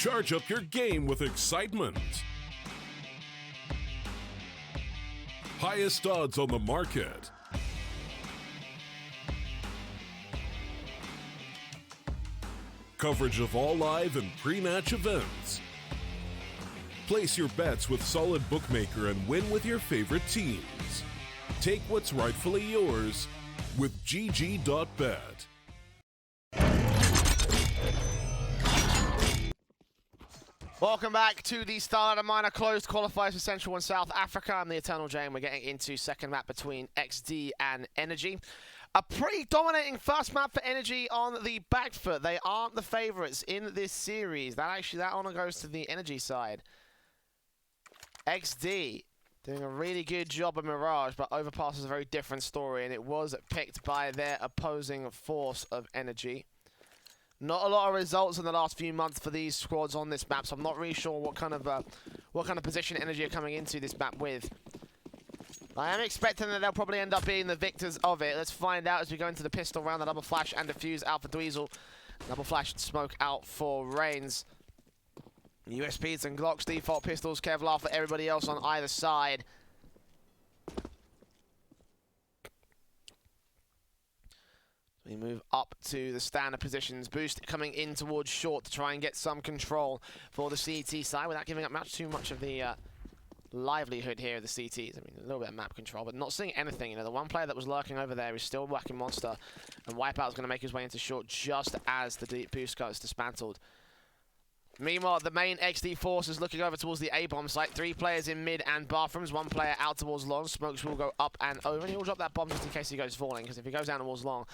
Charge up your game with excitement. Highest odds on the market. Coverage of all live and pre-match events. Place your bets with solid bookmaker and win with your favorite teams. Take what's rightfully yours with GG.bet. Welcome back to the StarLadder Minor Closed Qualifiers for Central and South Africa. I'm the Eternal J, and we're getting into second map between Exdee and Energy. A pretty dominating first map for Energy on the back foot. They aren't the favourites in this series. That honour goes to the Energy side. Exdee doing a really good job of Mirage, but Overpass is a very different story, and it was picked by their opposing force of Energy. Not a lot of results in the last few months for these squads on this map, so I'm not really sure what kind of position Energy are coming into this map with. I am expecting that they'll probably end up being the victors of it. Let's find out as we go into the pistol round. The double flash and defuse out for Dweezil. Double flash and smoke out for Reigns. USPs and Glocks, default pistols, Kevlar for everybody else on either side. We move up to the standard positions. Boost coming in towards short to try and get some control for the CT side without giving up too much of the livelihood here of the CTs. I mean, a little bit of map control, but not seeing anything. You know, the one player that was lurking over there is still whacking Monster, and Wipeout is going to make his way into short just as the deep boost gets dismantled. Meanwhile, the main Exdee force is looking over towards the A-bomb site. 3 players in mid and bathrooms, 1 player out towards long. Smokes will go up and over, and he'll drop that bomb just in case he goes falling, because if he goes down towards long,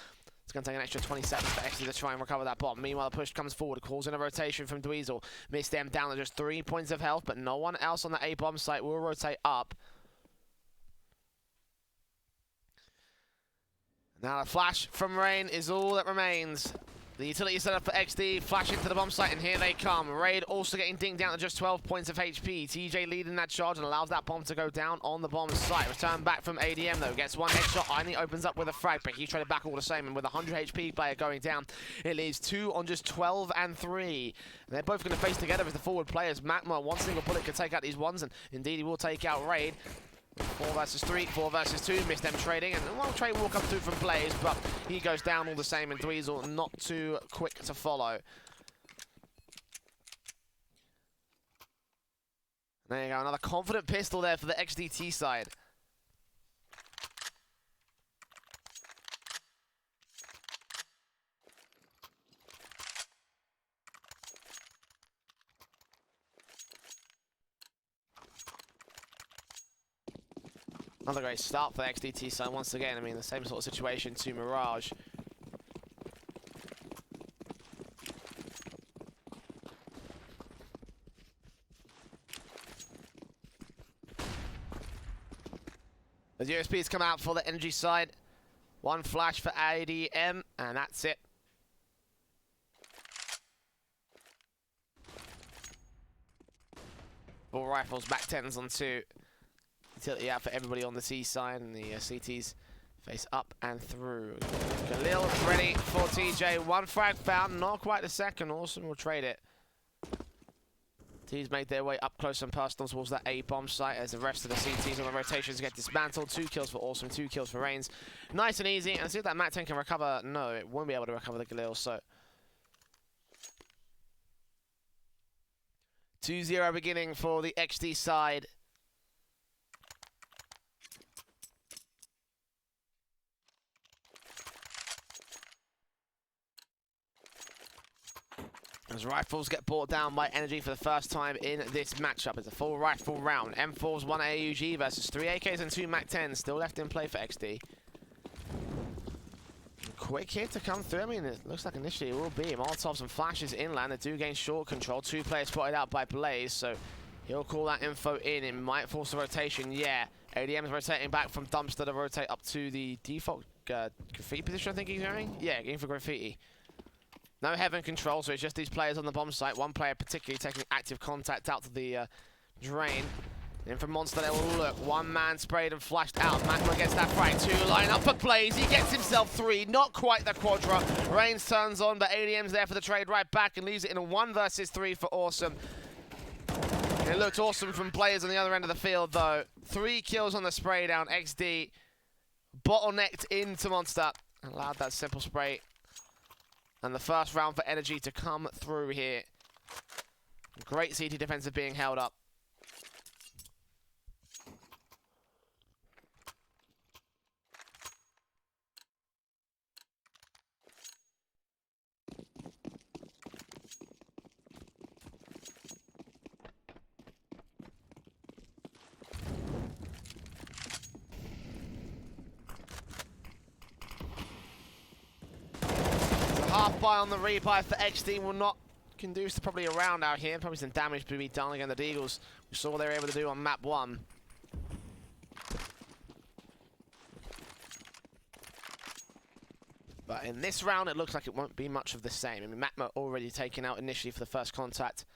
it's going to take an extra 20 seconds for Exdee to try and recover that bomb. Meanwhile, the push comes forward, calls in a rotation from Dweezil. Missed them down to just 3 points of health, but no one else on the A-bomb site will rotate up. Now the flash from Rain is all that remains. The utility set up for Exdee, flash into the bomb site, and here they come. Raid also getting dinged down to just 12 points of HP. TJ leading that charge and allows that bomb to go down on the bomb site. Return back from ADM though, gets 1 headshot, and he opens up with a frag, but he's traded back all the same, and with a 100 HP player going down, it leaves 2 on just 12 and 3. And they're both going to face together as the forward players. Magma, 1 single bullet could take out these ones, and indeed he will take out Raid. 4 versus 3, 4 versus 2, missed them trading, and one trade will come through from Blaze, but he goes down all the same, and Dweezil not too quick to follow. There you go, another confident pistol there for the XDT side. Another great start for the XDT side once again. I mean, the same sort of situation to Mirage. The USPs come out for the Energy side. 1 flash for ADM, and that's it. All rifles, back 10s on 2. Utility out for everybody on the C side, and the CTs face up and through. Khalil ready for TJ. 1 frag found, not quite the second. Awesome will trade it. T's made their way up close and personal towards that A-bomb site as the rest of the CTs on the rotations get dismantled. 2 kills for Awesome, 2 kills for Reigns. Nice and easy. And see if that Mac 10 can recover. No, it won't be able to recover the Khalil, so 2-0 beginning for the XD side. As rifles get brought down by Energy for the first time in this matchup. It's a full rifle round. M4's 1 AUG versus 3 AKs and 2 MAC-10s still left in play for XD. Quick hit to come through. I mean, it looks like initially it will be Molotovs and flashes inland. They do gain short control. 2 players spotted out by Blaze, so he'll call that info in. It might force a rotation. Yeah, ADM's rotating back from Dumpster to rotate up to the default graffiti position, I think he's going. Yeah, going for graffiti. No heaven control, so it's just these players on the bomb site. 1 player particularly taking active contact out to the drain. In from Monster, they will look. One man sprayed and flashed out. Magma gets that frag. Two line up for Blaze. He gets himself three. Not quite the quadra. Reigns turns on, but ADM's there for the trade right back and leaves it in a 1 versus 3 for Awesome. It looked awesome from players on the other end of the field, though. 3 kills on the spray down. Exdee bottlenecked into Monster. Allowed that simple spray. And the first round for Energy to come through here. Great CT defensive being held up. Half buy on the rebuy for Exdee will not conduce to probably a round out here. Probably some damage to be done against the Deagles. We saw what they were able to do on map 1. But in this round, it looks like it won't be much of the same. I mean, Matma already taken out initially for the first contact.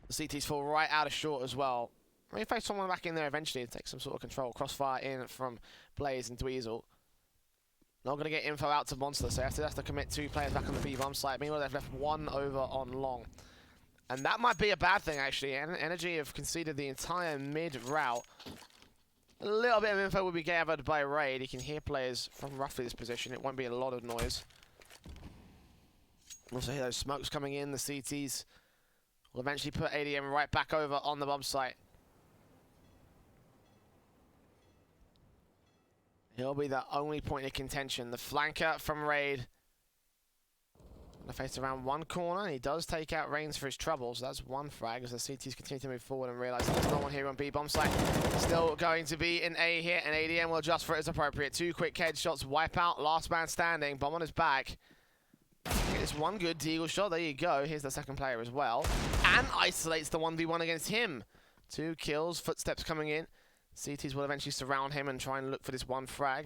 The CTs fall right out of short as well. I mean, face someone back in there eventually to take some sort of control. Crossfire in from Blaze and Dweezil. Not going to get info out to Monster, so they have to commit 2 players back on the B-bomb side. Meanwhile, they've left 1 over on long. And that might be a bad thing, actually. Energy have conceded the entire mid route. A little bit of info will be gathered by Raid. You can hear players from roughly this position. It won't be a lot of noise. Also hear those smokes coming in. The CTs will eventually put ADM right back over on the bomb site. He'll be the only point of contention. The flanker from Raid. Gonna face around 1 corner. He does take out Reigns for his trouble, so that's 1 frag as the CTs continue to move forward and realize there's no one here on B bomb site. Still going to be an A here, and ADM will adjust for it as appropriate. 2 quick headshots, wipe out, last man standing, bomb on his back. It's 1 good Deagle shot. There you go. Here's the second player as well, and isolates the 1v1 against him. 2 kills, footsteps coming in. CTs will eventually surround him and try and look for this 1 frag.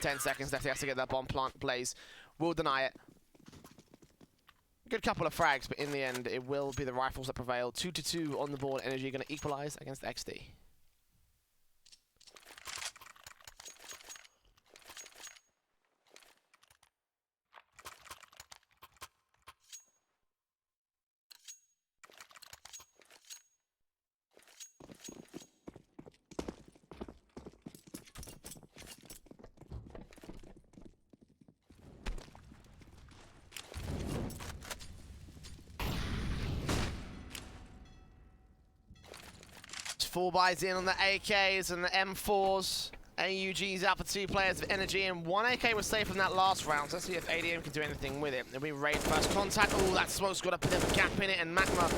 10 seconds left. He has to get that bomb plant. Blaze will deny it. Good couple of frags, but in the end, it will be the rifles that prevail. 2-2 on the board. Energy going to equalize against Exdee. Full buys in on the AKs and the M4s. AUG's out for 2 players of Energy, and 1 AK was safe from that last round. So let's see if ADM can do anything with it. It'll be Raid first contact. Oh, that smoke's got a bit of a gap in it, and Magma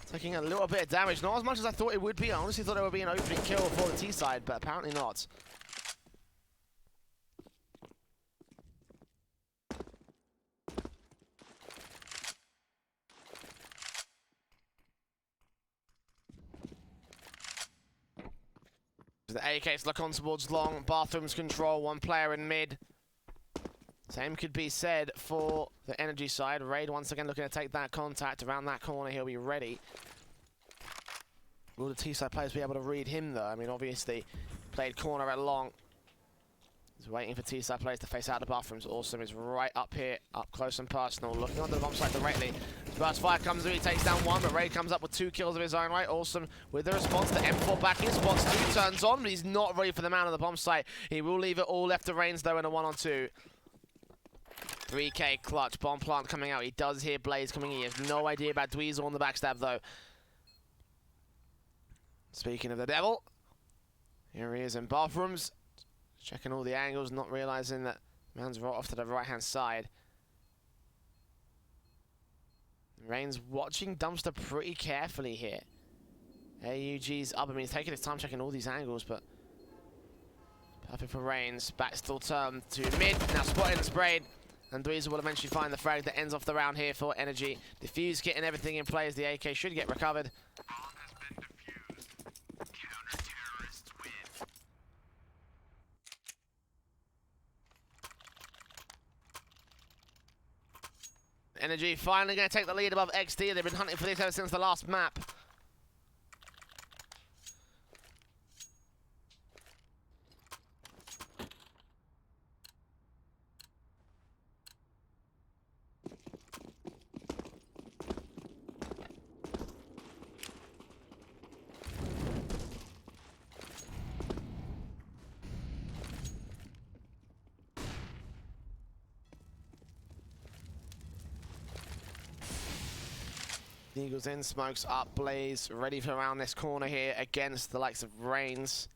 taking a little bit of damage. Not as much as I thought it would be. I honestly thought it would be an opening kill for the T side, but apparently not. The AKs look on towards long. Bathrooms control, 1 player in mid. Same could be said for the Energy side. Raid once again looking to take that contact around that corner. He'll be ready. Will the T-side players be able to read him though? I mean, obviously, played corner at long. He's waiting for T-side players to face out the bathrooms. Awesome is right up here, up close and personal. Looking onto the bomb site directly. Burst fire comes through, he takes down 1, but Raid comes up with 2 kills of his own right. Awesome with the response. The M4 back in, spots 2, turns on, but he's not ready for the man on the bomb site. He will leave it all left to Reigns though in a 1-on-2. 3K clutch, bomb plant coming out. He does hear Blaze coming in. He has no idea about Dweezil on the backstab though. Speaking of the devil, here he is in bathrooms. Checking all the angles, not realizing that man's right off to the right-hand side. Reigns watching Dumpster pretty carefully here. AUG's up. I mean, he's taking his time checking all these angles, but perfect for Reigns. Back still turned to mid. Now spotted and sprayed. And Dweezil will eventually find the frag that ends off the round here for Energy. Diffuse getting everything in play as the AK should get recovered. Energy finally going to take the lead above Exdee. They've been hunting for this ever since the last map. The Eagles in, smokes up, Blaze ready for around this corner here against the likes of Reigns.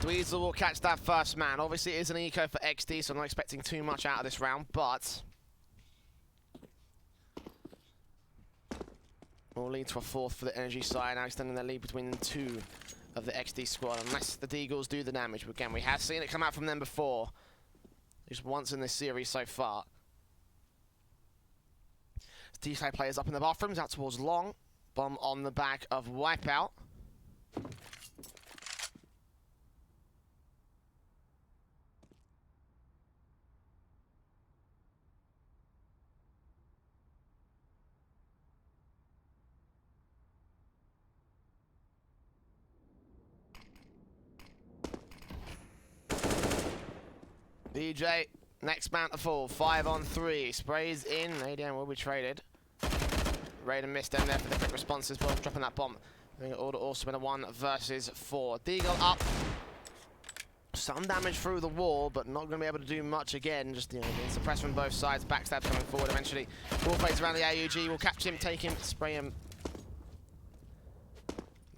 Dweezil will catch that first man. Obviously it is an eco for Exdee, so I'm not expecting too much out of this round, but will lead to a fourth for the Energy side, now extending their lead between two of the Exdee squad, unless the Deagles do the damage. But again, we have seen it come out from them before, just once in this series so far. D-side players up in the bathrooms, out towards long. Bomb on the back of Wipeout. DJ, next man to fall, 5 on 3. Sprays in, ADM will be traded. Raiden missed them there for the quick responses, both dropping that bomb. I think it would also been a 1 versus 4. Deagle up. Some damage through the wall, but not going to be able to do much again. Just, you know, being suppressed from both sides. Backstab coming forward eventually. Ball plays around the AUG. We'll catch him, take him, spray him.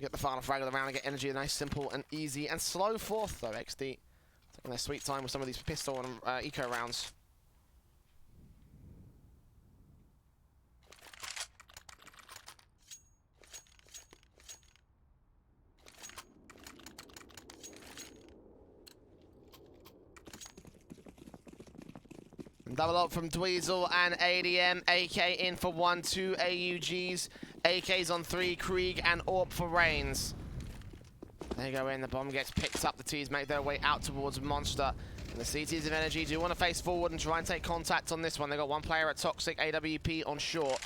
Get the final frag of the round and get Energy. A nice, simple and easy and slow fourth, though. Exdee taking their sweet time with some of these pistol and eco rounds. Double up from Dweezil and ADM. AK in for 1, 2 AUGs. AKs on 3, Krieg and Orb for Reigns. They go in, the bomb gets picked up. The T's make their way out towards Monster. And the CTs of Energy do want to face forward and try and take contact on this one. They've got one player at Toxic, AWP on short.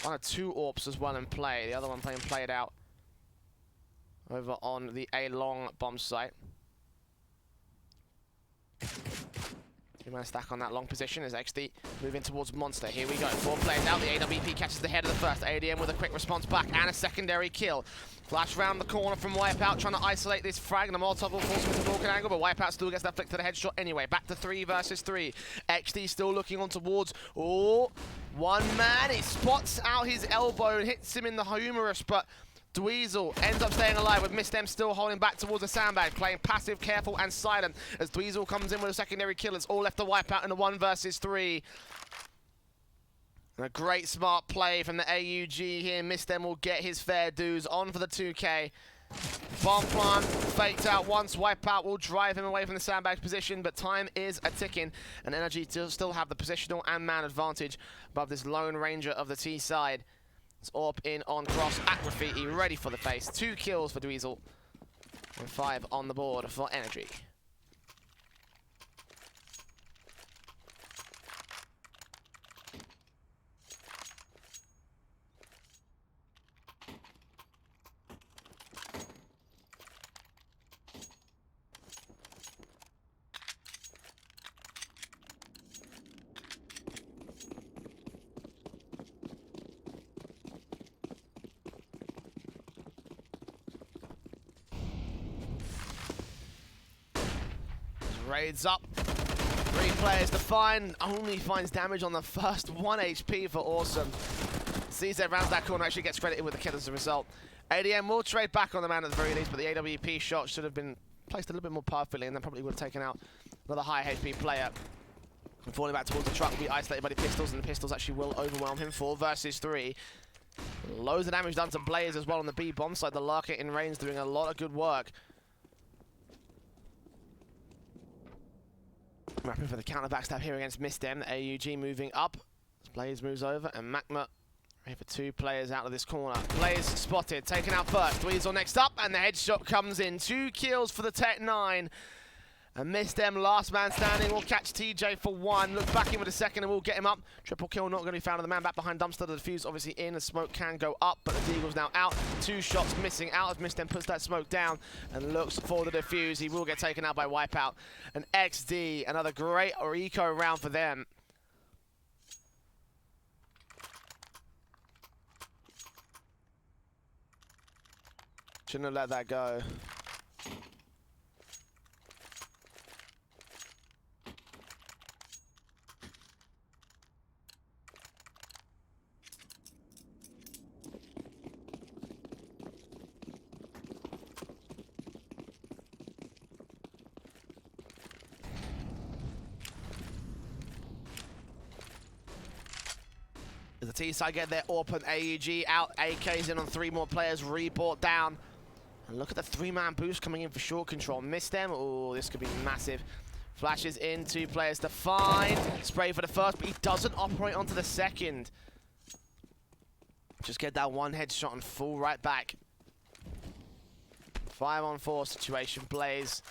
1 or 2 AWPs as well in play. The other one played out over on the A-long bomb site. 2-man stack on that long position as Exdee moving towards Monster. Here we go. 4 players out. The AWP catches the head of the first. ADM with a quick response back and a secondary kill. Flash round the corner from Wipeout, trying to isolate this frag, and the Molotov will force him to walk an angle, but Wipeout still gets that flick to the headshot anyway. Back to 3 versus 3. Exdee still looking on towards. Oh, one man. He spots out his elbow and hits him in the humerus, but Dweezil ends up staying alive with Mistem still holding back towards the sandbag, playing passive, careful, and silent as Dweezil comes in with a secondary kill. It's all left to wipe out in a 1 versus 3. And a great smart play from the AUG here. Mistem will get his fair dues on for the 2K. Bomb plant faked out once. Wipeout will drive him away from the sandbag position, but time is a ticking, and Energy still have the positional and man advantage above this lone ranger of the T side. It's Orb in on cross at Graffiti, ready for the face. 2 kills for Dweezil and 5 on the board for Energy. Raids up. 3 players to find. Only finds damage on the first 1 HP for Awesome. CSA rounds that corner, actually gets credited with the kill as a result. ADM will trade back on the man at the very least, but the AWP shot should have been placed a little bit more perfectly, and then probably would have taken out another high HP player. And falling back towards the truck will be isolated by the pistols, and the pistols actually will overwhelm him. 4 versus 3. Loads of damage done to Blaze as well on the B bomb side. The Lurker in range doing a lot of good work. Mapping for the counter backstab here against Mistem. The AUG moving up. Blaze moves over, and Magma ready for 2 players out of this corner. Blaze spotted, taken out first. Dweezil next up, and the headshot comes in. 2 kills for the Tech 9. And missed them, last man standing. We'll catch TJ for one. Look back in with a second and we'll get him up. Triple kill not going to be found on the man back behind dumpster. The defuse obviously in. The smoke can go up, but the Deagle's now out. 2 shots missing out as Mistem puts that smoke down and looks for the defuse. He will get taken out by Wipeout. And Exdee, another great eco round for them. Shouldn't have let that go. As the T-side get their AWP and AUG out, AK's in on 3 more players, report down. And look at the 3-man boost coming in for short control. Missed them. Oh, this could be massive. Flashes in, 2 players to find. Spray for the first, but he doesn't operate onto the second. Just get that 1 headshot and fall right back. 5-on-4 situation. Blaze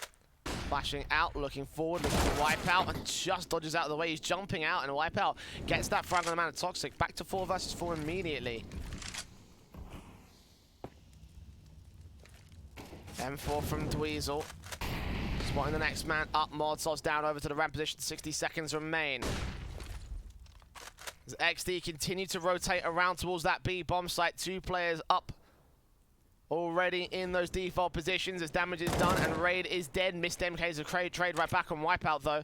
flashing out, looking forward, looking for Wipeout, and just dodges out of the way. He's jumping out, and Wipeout gets that frag on the man of Toxic. Back to 4 versus 4 immediately. M4 from Dweezil. Spotting the next man up. Modsov's down over to the ramp position. 60 seconds remain. As Exdee continue to rotate around towards that B bomb site. 2 players up already in those default positions as damage is done and Raid is dead. Missed MK's a trade right back on Wipeout though.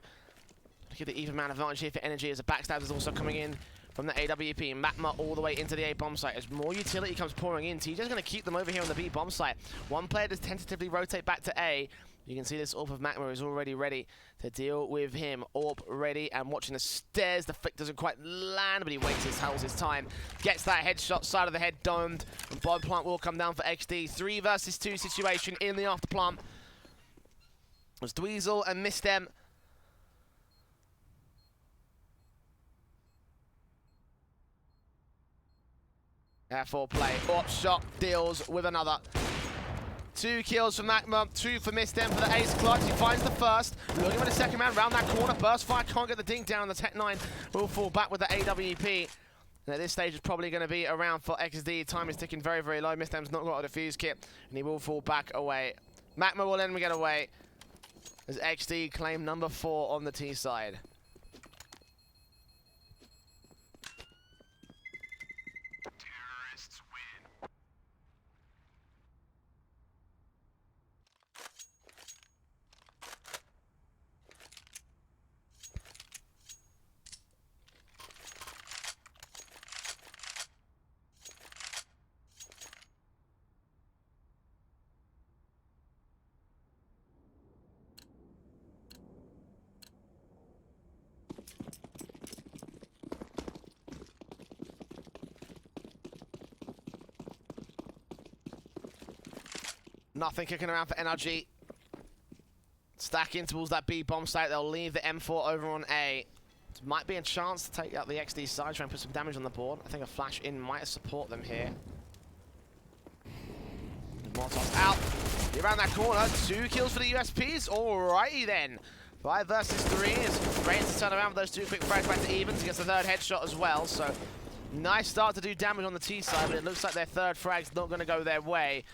Look at the even man advantage here for Energy as a backstab is also coming in from the AWP. Matma all the way into the A bomb site. As more utility comes pouring in, TJ's going to keep them over here on the B bomb site. 1 player does tentatively rotate back to A. You can see this AWP of Matma is already ready to deal with him. AWP ready and watching the stairs. The flick doesn't quite land, but he waits holds his time. Gets that headshot, side of the head domed. And bomb plant will come down for Exdee. 3 versus 2 situation in the after plant. It was Dweezil and Mistem. F4 play. AWP shot deals with another. 2 kills for Magma, 2 for Mistem for the ace clutch. He finds the first. Looking for the second man round that corner. Burst fire can't get the dink down. The Tech 9 will fall back with the AWP. And at this stage, it's probably going to be around for XD. Time is ticking very, very low. Mistem's not got a defuse kit, and he will fall back away. Magma will then get away as XD claim number 4 on the T side. Nothing kicking around for NRG. Stacking towards that B bomb site. They'll leave the M4 over on A. It might be a chance to take out the XD side, try and put some damage on the board. I think a flash in might support them here. Molotov's out. Around that corner. 2 kills for the USPs. Alrighty then. 5 versus 3 is ready to turn around with those 2 quick frags back to evens. He gets the 3rd headshot as well. So nice start to do damage on the T side, but it looks like their 3rd frag's not going to go their way.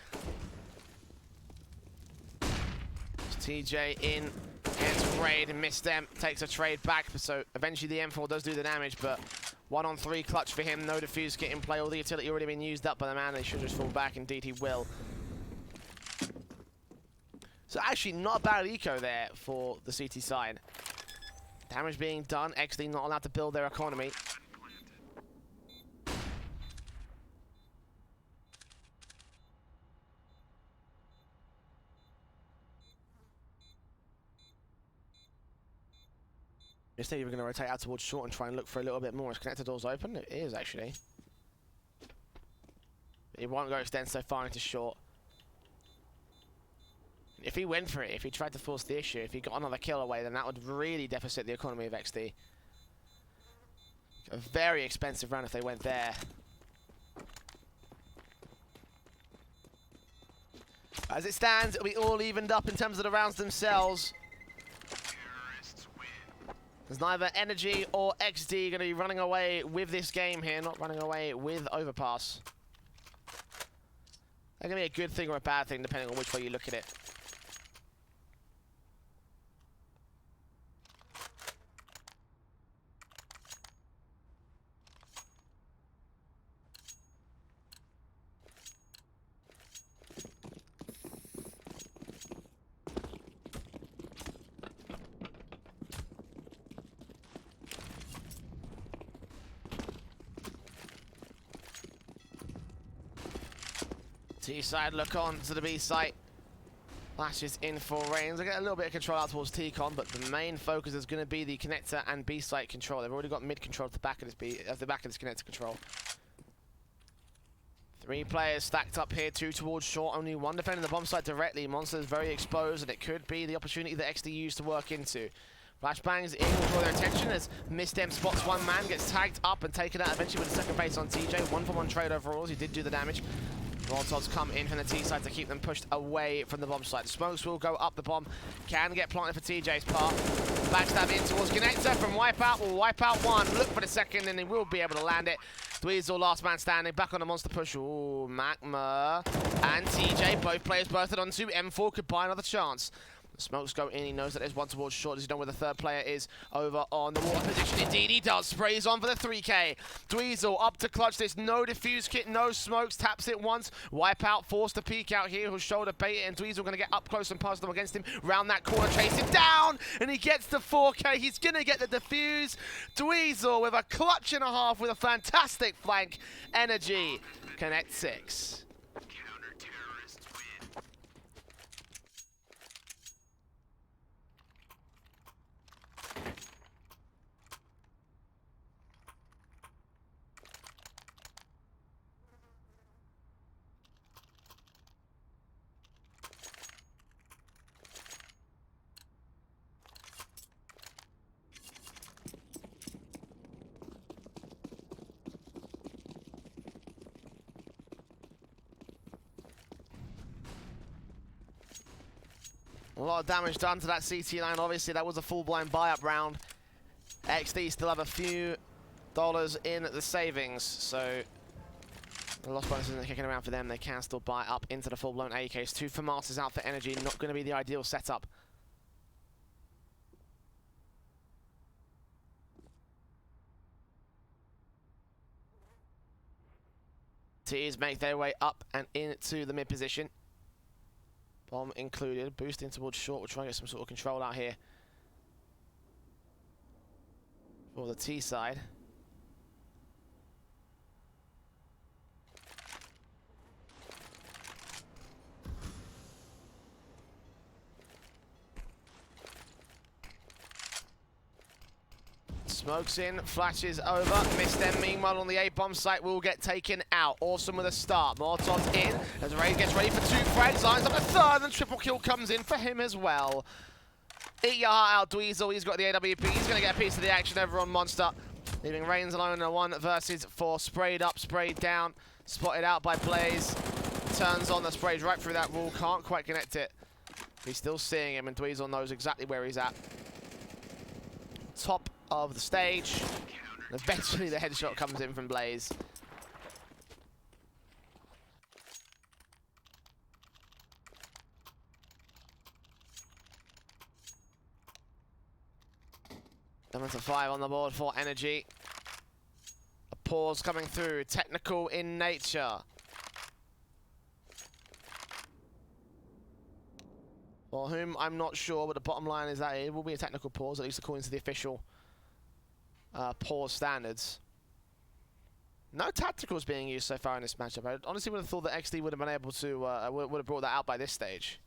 TJ in against Raid and Mistem takes a trade back, so eventually the M4 does do the damage, but 1-on-3 clutch for him, no defuse kit in play, all the utility already been used up by the man. They should just fall back, indeed he will. So actually not a bad eco there for the CT side. Damage being done, Exdee not allowed to build their economy. Instead, we're going to rotate out towards short and try and look for a little bit more. Is connector doors open? It is, actually. It won't go extend so far into short. If he went for it, if he tried to force the issue, if he got another kill away, then that would really deficit the economy of XD. A very expensive round if they went there. As it stands, it'll be all evened up in terms of the rounds themselves. There's neither Energy or Exdee going to be running away with this game here, not running away with Overpass. That can be a good thing or a bad thing, depending on which way you look at it. T-side look on to the B site. Flashes in for range. They get a little bit of control out towards T-con, but the main focus is going to be the connector and B site control. They've already got mid control at the back of this connector control. 3 players stacked up here, 2 towards short, only 1 defending the bomb site directly. Monster's very exposed, and it could be the opportunity that Exdee used to work into. Flashbangs in will draw their attention as Misdem spots 1 man, gets tagged up and taken out eventually with a second base on TJ. 1-for-1 trade overalls. He did do the damage. Molotovs come in from the T side to keep them pushed away from the bomb site. Smokes will go up the bomb. Can get planted for TJ's part. Backstab in towards Connector from Wipeout. Will wipe out 1. Look for the second and he will be able to land it. Dweezil, last man standing. Back on the monster push. Ooh, Magma and TJ. Both players bursted onto M4. Could buy another chance. Smokes go in, he knows that there's 1 towards short. Does he know where the 3rd player is? Over on the water position. Indeed he does. Sprays on for the 3K. Dweezil up to clutch this. No defuse kit, no smokes. Taps it once. Wipeout, forced to peek out here. He'll shoulder bait it, and Dweezil going to get up close and personal against him. Round that corner, chase him down, and he gets the 4K. He's going to get the defuse. Dweezil with a clutch and a half with a fantastic flank. Energy connect 6. A lot of damage done to that CT line. Obviously, that was a full-blind buy-up round. Exdee still have a few dollars in the savings, so the loss bonus isn't kicking around for them. They can still buy up into the full-blown AKs. 2 for Masters out for Energy. Not going to be the ideal setup. Tees make their way up and into the mid position. Bomb included, boosting towards short. We'll try and get some sort of control out here for the T side. Smokes in, flashes over, missed them. Meanwhile, on the A-bomb site, will get taken out. Awesome with a start. Molotov's in, as Ray gets ready for 2 frags, lines up a 3rd, and triple kill comes in for him as well. Eat your heart out, Dweezil. He's got the AWP. He's going to get a piece of the action over on Monster. Leaving Reigns alone in a 1 versus 4. Sprayed up, sprayed down. Spotted out by Blaze. Turns on the sprays right through that wall. Can't quite connect it. He's still seeing him, and Dweezil knows exactly where he's at. Top of the stage. Eventually the headshot comes in from Blaze. Number 5 on the board for Energy. A pause coming through. Technical in nature. For whom, I'm not sure, but the bottom line is that it will be a technical pause, at least according to the official pause standards. No tacticals being used so far in this matchup. I honestly would have thought that Exdee would have been able to, would have brought that out by this stage.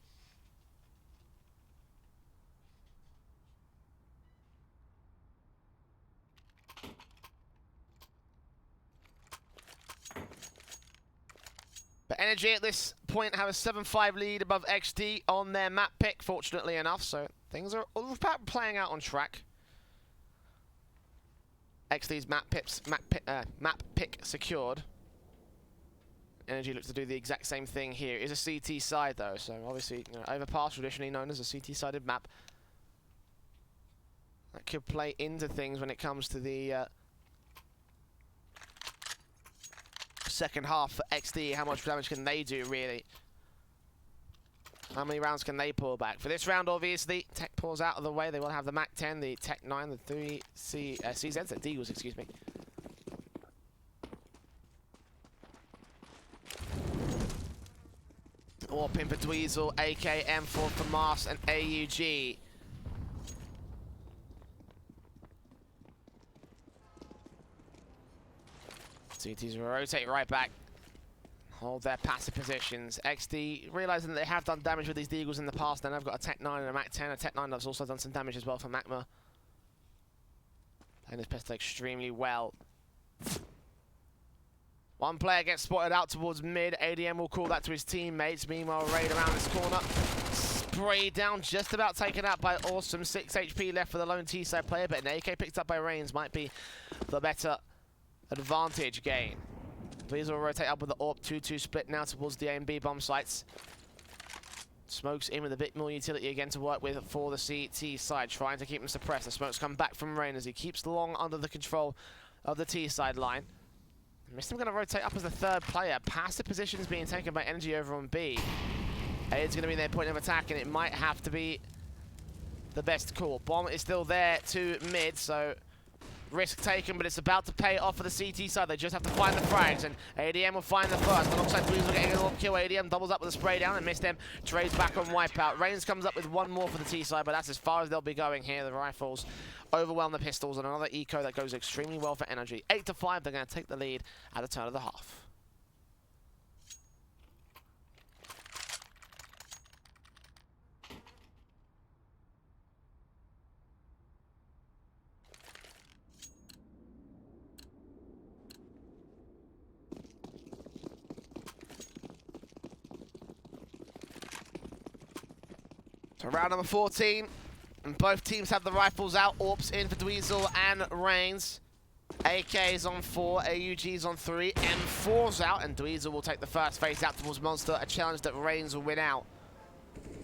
But Energy at this point have a 7-5 lead above Exdee on their map pick, fortunately enough, so things are about playing out on track. Exdee's map pick secured. Energy looks to do the exact same thing here. It is a CT side though, so obviously, you know, Overpass traditionally known as a CT-sided map. That could play into things when it comes to the second half for Exdee. How much damage can they do, really? How many rounds can they pull back? For this round, obviously, Tech pulls out of the way. They will have the Mac 10, the Tech 9, the 3 CZs, the Deagles, excuse me. Or Pimper Dweezil, AK, M4 for Mars, and AUG. CTs will rotate right back. Hold their passive positions. Exdee realizing that they have done damage with these Deagles in the past, and they've got a Tech 9 and a Mac 10. A Tech 9 that's also done some damage as well for Magma. Playing this pistol extremely well. One player gets spotted out towards mid. ADM will call that to his teammates. Meanwhile, Raid around this corner. Sprayed down, just about taken out by Awesome. 6 HP left for the lone T-side player, but an AK picked up by Reigns might be the better advantage gain. Please will rotate up with the AWP 2-2 split now towards the A and B bomb sites. Smokes in with a bit more utility again to work with for the CT side, trying to keep him suppressed. The smokes come back from Rain as he keeps long under the control of the T side line. Missed him going to rotate up as the third player. Passive positions being taken by Energy over on B. A is going to be their point of attack, and it might have to be the best call. Bomb is still there to mid, so risk taken, but it's about to pay off for the CT side. They just have to find the frags, and ADM will find the first. Alongside Dweezil getting a little kill. ADM doubles up with a spray down and missed him. Trades back on Wipeout. Reigns comes up with one more for the T side, but that's as far as they'll be going here. The rifles overwhelm the pistols, and another eco that goes extremely well for Energy. 8-5, they're going to take the lead at the turn of the half. So round number 14, and both teams have the rifles out. AWP's in for Dweezil and Reigns. AK's on 4, AUG's on 3, M4's out, and Dweezil will take the first face out towards Monster, a challenge that Reigns will win out.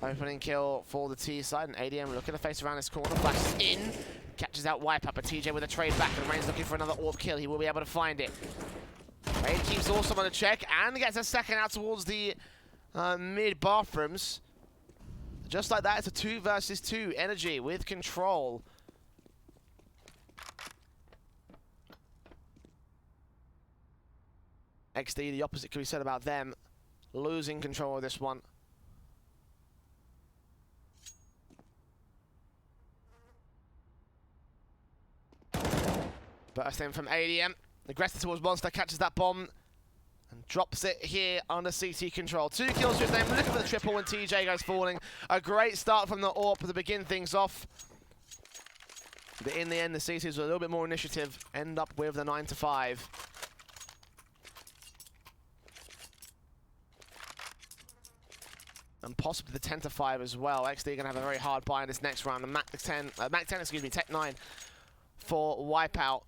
Opening kill for the T side, and ADM looking to face around this corner, flashes in, catches out Wipeout, but TJ with a trade back, and Reigns looking for another AWP kill. He will be able to find it. Reigns keeps Awesome on the check, and gets a second out towards the mid bathrooms. Just like that, it's a 2 versus 2. Energy with control. Exdee, the opposite can be said about them. Losing control of this one. Burst in from ADM. Aggressive towards Monster, catches that bomb. And drops it here under CT control. 2 kills to his name. Look at the triple when TJ goes falling. A great start from the AWP to begin things off. But in the end, the CTs with a little bit more initiative end up with the 9-5. And possibly the 10-5 as well. Exdee going to have a very hard buy in this next round. The Mac 10, excuse me, Tech 9 for Wipeout.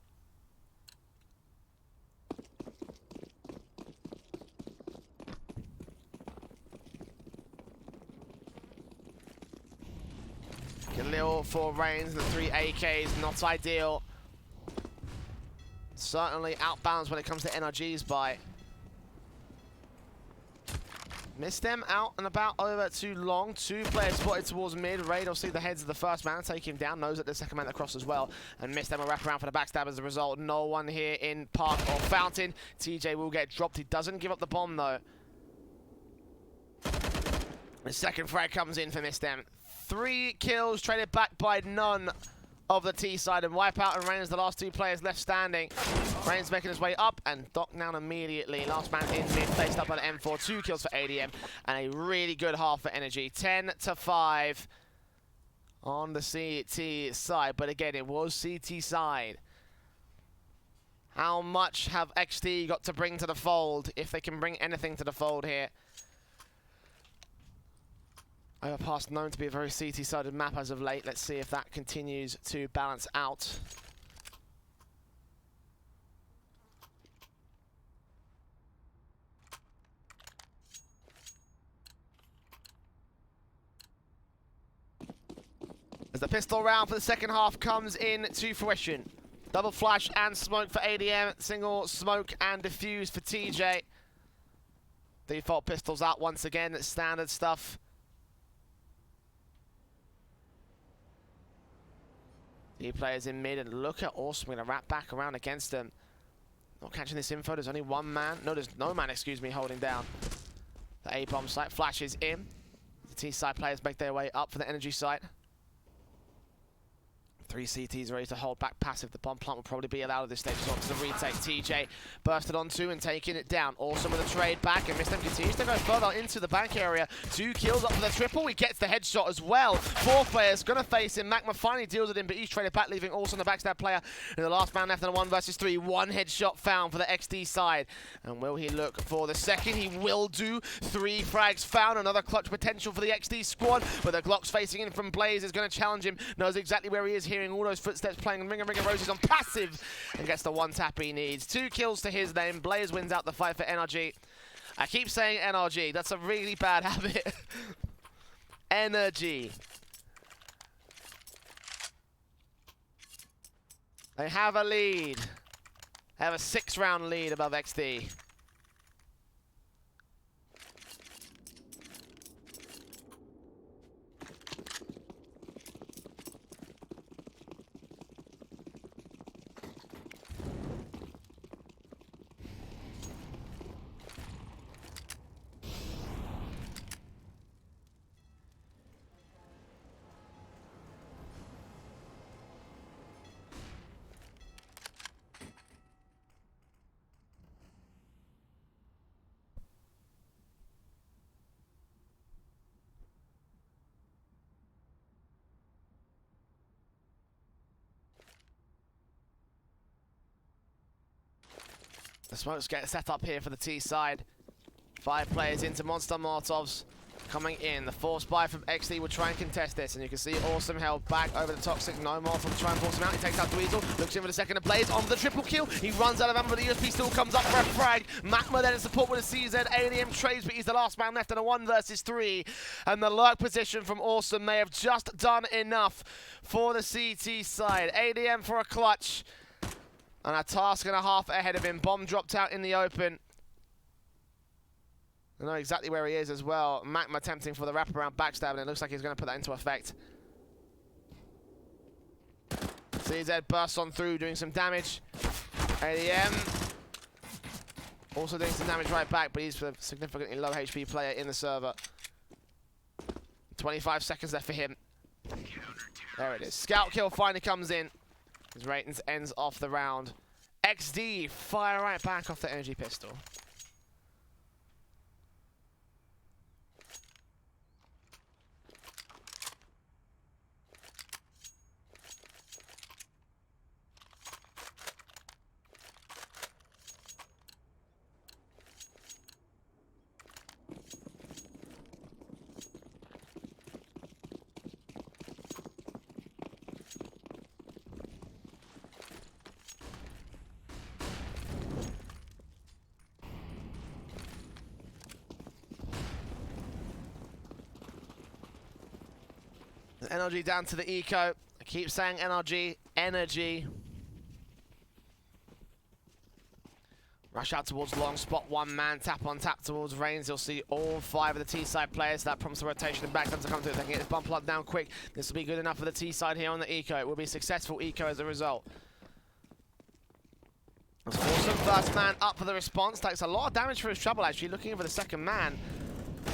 Khalil for Reigns, the 3 AKs, not ideal. Certainly outbalanced when it comes to NRG's buy. Missed them out and about over too long. 2 players spotted towards mid. Raid will see the heads of the first man, take him down, knows that the second man across as well, and missed them a wrap around for the backstab as a result. No one here in Park or Fountain. TJ will get dropped. He doesn't give up the bomb though. The second frag comes in for Mistem. 3 kills traded back by none of the T side, and Wipeout and Reigns, the last 2 players left standing. Reigns making his way up and docked down immediately. Last man in mid, faced up by the M4. 2 kills for ADM and a really good half for Energy. 10-5 on the CT side, but again, it was CT side. How much have Exdee got to bring to the fold, if they can bring anything to the fold here? Overpass known to be a very CT-sided map as of late. Let's see if that continues to balance out. As the pistol round for the second half comes in to fruition. Double flash and smoke for ADM, single smoke and defuse for TJ. Default pistols out once again, standard stuff. The players in mid, and look at Awesome, going to wrap back around against them. Not catching this info, there's only one man, no, there's no man, excuse me, holding down the A-bomb site. Flashes in. The T-side players make their way up for the energy site. 3 CTs ready to hold back passive. The bomb plant will probably be allowed at this stage. So to the retake. TJ bursted onto and taking it down. Awesome with a trade back, and Mistem continues to go further into the bank area. 2 kills up for the triple. He gets the headshot as well. 4 players gonna face him. Magma finally deals with him, but he's traded back, leaving Awesome the backstab player. And the last man left in a 1 versus 3. 1 headshot found for the Exdee side. And will he look for the second? He will do. 3 frags found. Another clutch potential for the Exdee squad. But the Glock's facing in from Blaze is gonna challenge him. Knows exactly where he is, hearing all those footsteps playing Ring of Roses on passive, and gets the 1 tap he needs. 2 kills to his name. Blaze wins out the fight for NRG. I keep saying NRG, that's a really bad habit. Energy. They have a lead. They have a 6-round lead above XD. The smokes get set up here for the T side. 5 players into Monster Molotovs coming in. The force buy from Exdee will try and contest this, and you can see Awesome held back over the Toxic. No more from try and force him out. He takes out Dweezil, looks in for the second of Blaze on the triple kill. He runs out of ammo, but the USP still comes up for a frag. Magma then in support with a CZ. ADM trades, but he's the last man left in a 1 versus 3. And the lurk position from Awesome may have just done enough for the CT side. ADM for a clutch. And a task and a half ahead of him. Bomb dropped out in the open. I know exactly where he is as well. Magma attempting for the wraparound backstab, and it looks like he's going to put that into effect. CZ bursts on through, doing some damage. ADM also doing some damage right back, but he's a significantly low HP player in the server. 25 seconds left for him. There it is. Scout kill finally comes in. His ratings ends off the round. Exdee fire right back off the energy pistol. NRG down to the eco. I keep saying NRG, energy. Rush out towards long spot, 1 man, tap on tap towards Reigns. You'll see all 5 of the T-side players. That prompts the rotation and back to come through. They can get this bump plug down quick. This will be good enough for the T-side here on the eco. It will be a successful eco as a result. Awesome, first man up for the response. Takes a lot of damage for his trouble, actually. Looking for the second man.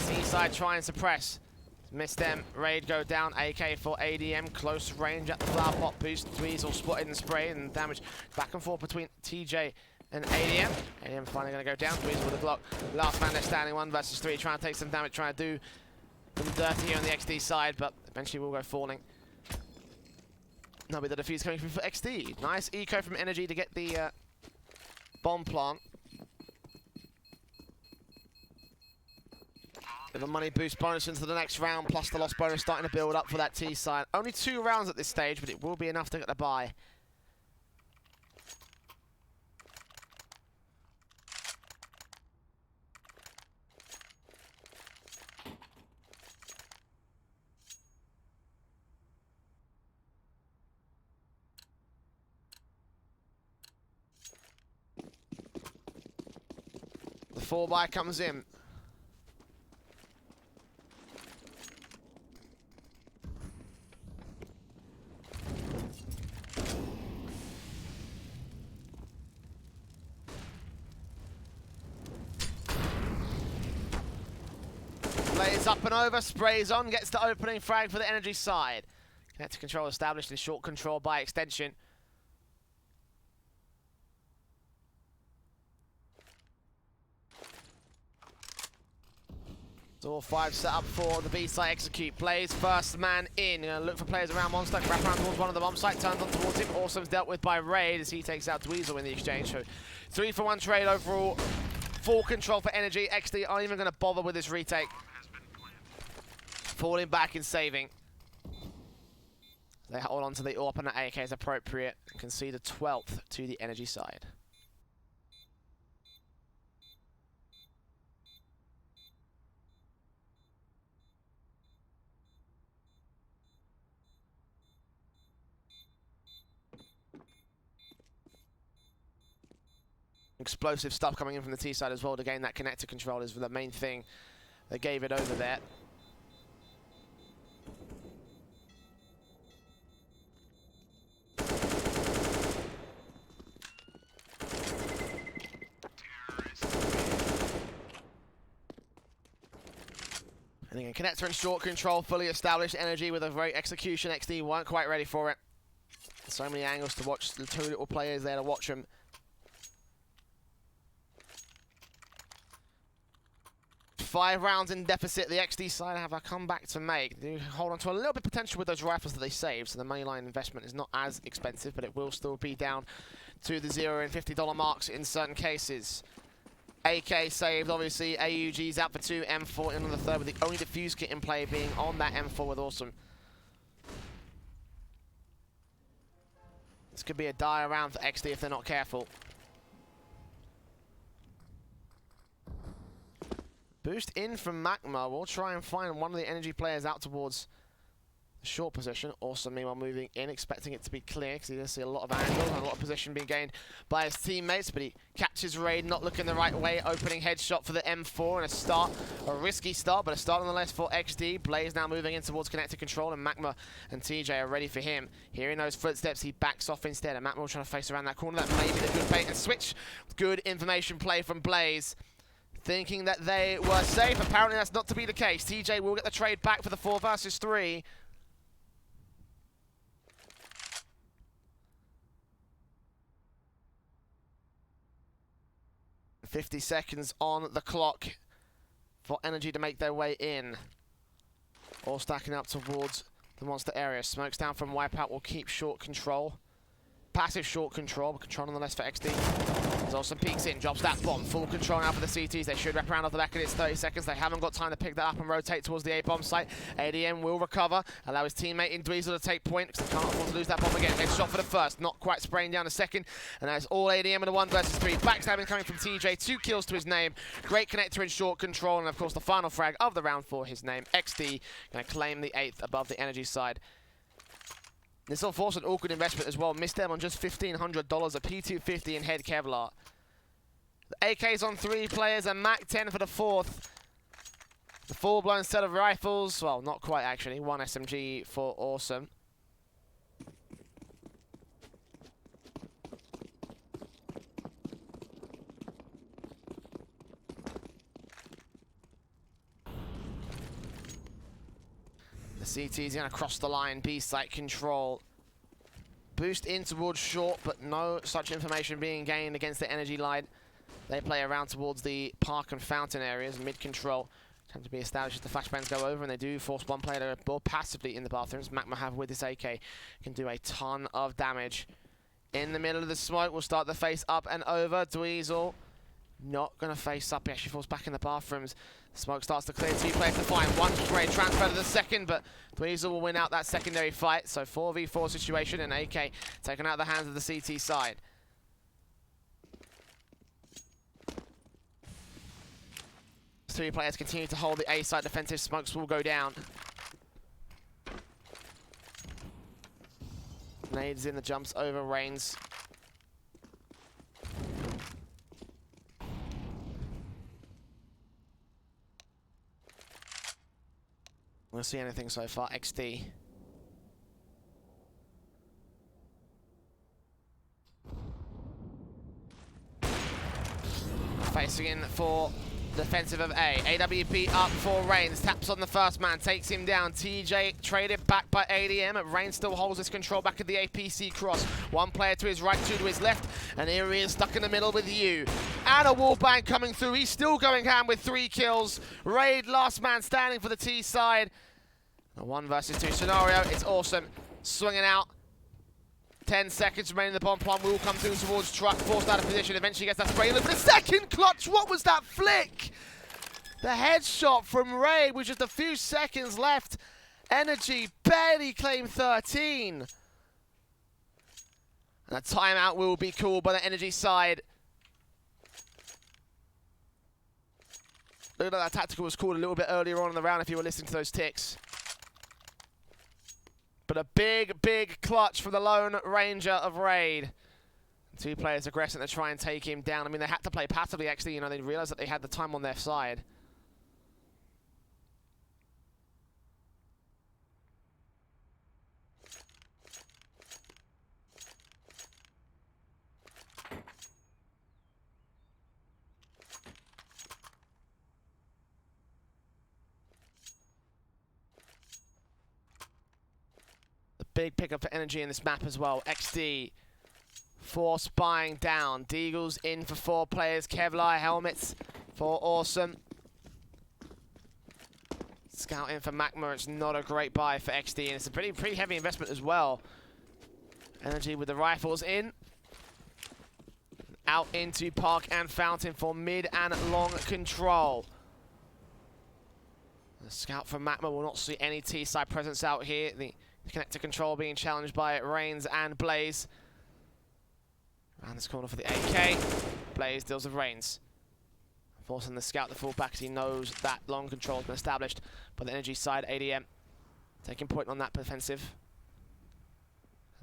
T-side try and suppress. Missed them. Raid go down. AK for ADM. Close range at the flower pot boost. Dweezil spotted and sprayed, and damage back and forth between TJ and ADM. ADM finally going to go down. Dweezil with a Glock. Last man there standing, 1 versus 3. Trying to take some damage. Trying to do them dirty here on the XD side, but eventually will go falling. No, with the defuse coming through for XD. Nice eco from Energy to get the bomb plant. Bit of a money boost bonus into the next round, plus the loss bonus starting to build up for that T side. Only 2 rounds at this stage, but it will be enough to get the bye. 4-buy comes in. Blaze up and over, sprays on, gets the opening frag for the energy side. Connector control established and short control by extension. So all 5 set up for the B site execute. Blaze first man in. Gonna look for players around Monster. Wrap around towards one of the bomb site. Turns on towards him. Awesome's dealt with by Raid as he takes out Dweezil in the exchange. So 3-for-1 trade overall. Full control for energy. Exdee aren't even going to bother with this retake. Falling back and saving. They hold on to the AWP and the AK as appropriate and concede a 12th to the energy side. Explosive stuff coming in from the T side as well to gain that connector control is the main thing that gave it over there. And again, connector and short control fully established. Energy with a great execution. Exdee weren't quite ready for it. So many angles to watch. The 2 little players there to watch them. 5 rounds in deficit. The Exdee side have a comeback to make. They hold on to a little bit of potential with those rifles that they saved, so the moneyline investment is not as expensive, but it will still be down to the $0 and $50 marks in certain cases. AK saved, obviously. AUG's out for 2, M4 in on the 3rd, with the only defuse kit in play being on that M4 with Awesome. This could be a dire round for Exdee if they're not careful. Boost in from Magma. We'll try and find one of the energy players out towards the short position. Awesome, meanwhile, moving in, expecting it to be clear because he does see a lot of angle and a lot of position being gained by his teammates, but he catches Raid, not looking the right way. Opening headshot for the M4 and a start, a risky start, but a start nonetheless for Exdee. Blaze now moving in towards connector control, and Magma and TJ are ready for him. Hearing those footsteps, he backs off instead, and Magma will try to face around that corner. That may be the good bait and switch. Good information play from Blaze. Thinking that they were safe. Apparently that's not to be the case. TJ will get the trade back for the 4 versus 3. $50 seconds on the clock for Energy to make their way in. All stacking up towards the monster area. Smokes down from Wipeout will keep short control. Passive short control, but control nonetheless for Exdee. There's also peeks in, drops that bomb. Full control now for the CTs. They should wrap around off the back of its 30 seconds. They haven't got time to pick that up and rotate towards the A-bomb site. ADM will recover, allow his teammate in Dweezil to take point because they can't afford to lose that bomb again. Headshot for the first, not quite spraying down a second. And that's all ADM in the 1 versus 3. Backstabbing coming from TJ, 2 kills to his name. Great connector in short control, and of course the final frag of the round for his name. Exdee going to claim the 8th above the energy side. This will force an awkward investment as well. Missed them on just $1,500, a P250 in head Kevlar. The AK's on 3 players, and Mac 10 for the 4th. The full-blown set of rifles, well, not quite actually. 1 SMG for Awesome. The CT's going to cross the line, B site control. Boost in towards short, but no such information being gained against the energy line. They play around towards the park and fountain areas, mid-control. Time to be established as the flashbangs go over, and they do force one player to ball passively in the bathrooms. Magma have with his AK can do a ton of damage. In the middle of the smoke, we'll start the face up and over. Dweezil not going to face up. He actually falls back in the bathrooms. Smoke starts to clear. 2 players to find. 1 spray transfer to the second, but Dweezil will win out that secondary fight. So 4v4 situation, and AK taken out of the hands of the CT side. Three players continue to hold the A side defensive. Smokes will go down. Nades in the jumps over Reigns. We'll see anything so far. Exdee. Facing in for defensive of A. AWP up for Reigns. Taps on the first man. Takes him down. TJ traded back by ADM. Reigns still holds his control back at the APC cross. One player to his right, two to his left. And here he is stuck in the middle with you. And a wallbang coming through. He's still going ham with 3 kills. Raid, last man standing for the T side. A 1 versus 2 scenario. It's awesome. Swinging out. 10 seconds remaining. The bomb plant will come through towards Truck. Forced out of position. Eventually gets that spray. Look for the second clutch. What was that flick? The headshot from Ray with just a few seconds left. Energy barely claimed 13. And a timeout will be called by the Energy side. Looked like that tactical was called a little bit earlier on in the round if you were listening to those ticks. But a big, big clutch from the lone ranger of Raid. 2 players aggressing to try and take him down. I mean, they had to play passively, actually. You know, they realized that they had the time on their side. Big pickup for Energy in this map as well. Exdee force buying down. Deagle's in for 4 players. Kevlar helmets for Awesome. Scout in for Magma. It's not a great buy for Exdee, and it's a pretty heavy investment as well. Energy with the rifles in. Out into Park and Fountain for mid and long control. The scout from Magma will not see any T-side presence out here. The connector control being challenged by Reigns and Blaze. Around this corner for the AK. Blaze deals with Reigns. Forcing the scout to fall back as he knows that long control has been established by the Energy side. ADM taking point on that defensive.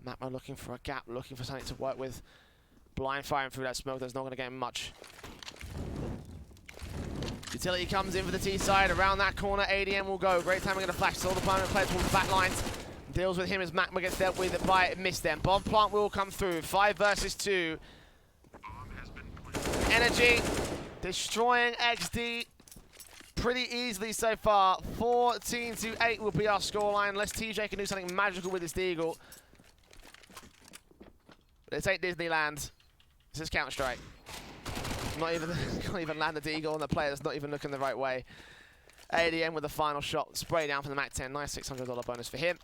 Magma looking for a gap, looking for something to work with. Blind firing through that smoke. That's not going to get him much. Utility comes in for the T side. Around that corner, ADM will go. Great timing of the flash. All the permanent players towards the back lines. Deals with him as Magma gets dealt with by Mistem. Bomb plant will come through. 5 versus 2. Energy destroying Exdee pretty easily so far. 14-8 will be our scoreline, unless TJ can do something magical with his Deagle. This ain't Disneyland. This is Counter-Strike. Not even can't even land the Deagle on the player that's not even looking the right way. ADM with the final shot. Spray down from the MAC-10. Nice $600 bonus for him.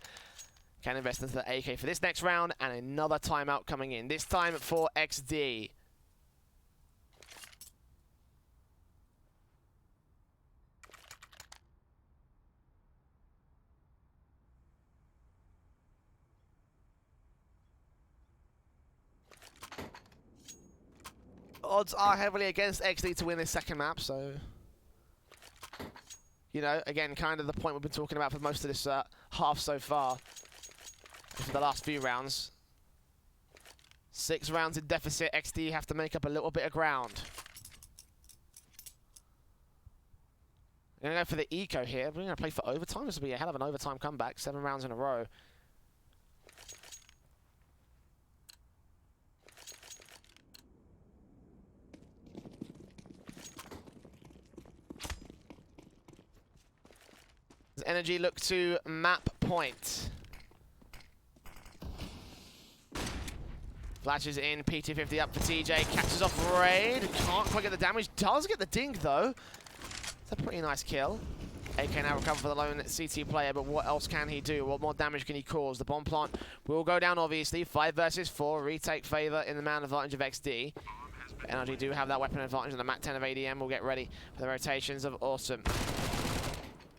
Can invest into the AK for this next round, and another timeout coming in. This time for Exdee. Odds are heavily against Exdee to win this second map, so... You know, again, kind of the point we've been talking about for most of this half so far. For the last few rounds. 6 rounds in deficit. Exdee have to make up a little bit of ground. We're going to go for the eco here. We're going to play for overtime. This will be a hell of an overtime comeback. 7 rounds in a row. Does Energy look to map point? Flashes in, PT50 up for TJ, catches off Raid, can't quite get the damage, does get the dink though. It's a pretty nice kill. AK now recover for the lone CT player, but what else can he do? What more damage can he cause? The bomb plant will go down obviously, 5 versus 4, retake favor in the man advantage of Exdee. Energy do have that weapon advantage, and the MAC-10 of ADM will get ready for the rotations of Awesome.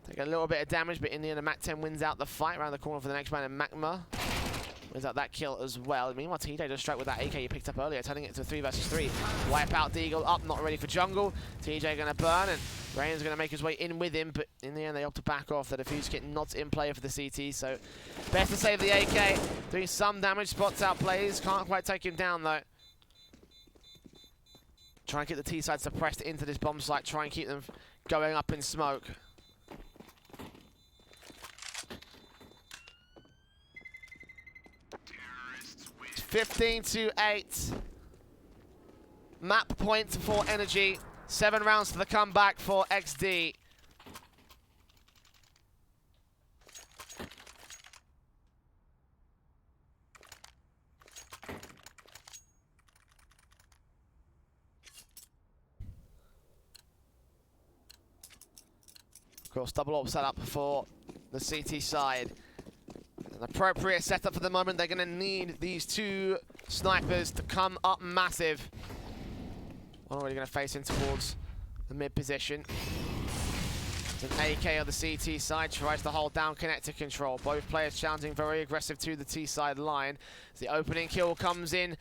Take a little bit of damage, but in the end the MAC-10 wins out the fight. Around the corner for the next man, and Magma wins out that kill as well. Meanwhile, TJ just struck with that AK he picked up earlier, turning it to 3 versus 3. Wipe out Deagle up, not ready for jungle. TJ going to burn, and Rain's going to make his way in with him, but in the end they opt to back off. The defuse kit not in play for the CT, so best to save the AK. Doing some damage, spots out plays, can't quite take him down though. Try and keep the T side suppressed into this bomb site, try and keep them going up in smoke. 15-8. Map point for Energy. 7 rounds for the comeback for Exdee. Of course, double AWP setup for the CT side. An appropriate setup for the moment. They're going to need these two snipers to come up massive. One already going to face in towards the mid position. It's an AK on the CT side, tries to hold down connector control. Both players challenging very aggressive to the T side line. As the opening kill comes in,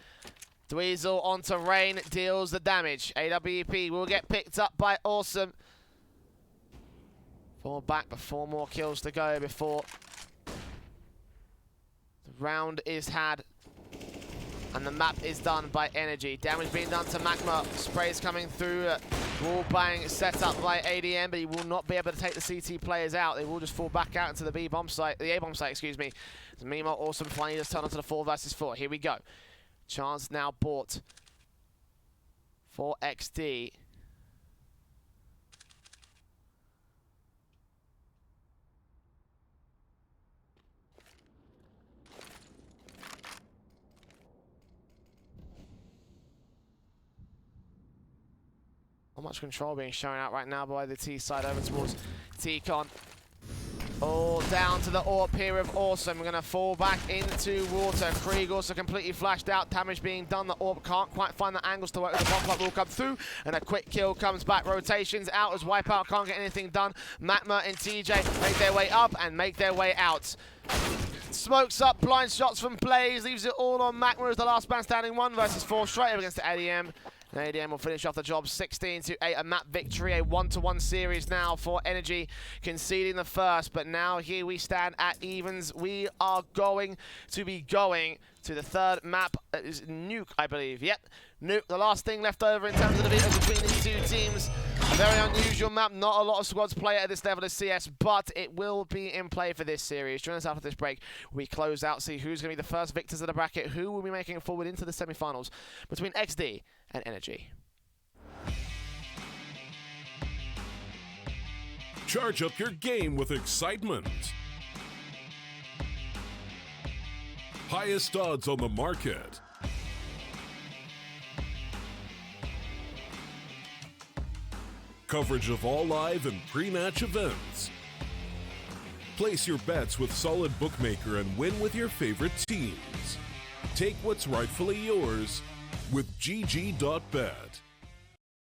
Dweezil onto Rain, deals the damage. AWP will get picked up by Awesome. 4 back, but 4 more kills to go before the round is had. And the map is done by Energy. Damage being done to Magma. Sprays coming through. Wall bang set up by ADM, but he will not be able to take the CT players out. They will just fall back out into the B bomb site, the A bomb site, excuse me. So meanwhile, Awesome finally just turn onto the 4 versus 4. Here we go. Chance now bought for Exdee. Not much control being shown out right now by the T side over towards T-Con. All down to the AWP here of Awesome. We're going to fall back into water. Krieg also completely flashed out. Damage being done. The AWP can't quite find the angles to work. The bomb plug will come through. And a quick kill comes back. Rotations out as Wipeout can't get anything done. Magma and TJ make their way up and make their way out. Smokes up, blind shots from Blaze. Leaves it all on Magma as the last man standing. 1 versus 4 straight up against the ADM. And ADM will finish off the job 16-8, a map victory, a 1-1 series now for Energy, conceding the first. But now here we stand at evens. We are going to be going to the third map. It is Nuke, I believe. Yep, Nuke, the last thing left over in terms of the video between these two teams. A very unusual map, not a lot of squads play at this level of CS, but it will be in play for this series. Join us after this break. We close out, see who's going to be the first victors of the bracket, who will be making it forward into the semi-finals between Exdee and Energy. Charge up your game with excitement. Highest odds on the market. Coverage of all live and pre-match events. Place your bets with Solid Bookmaker and win with your favorite teams. Take what's rightfully yours with GG.bet.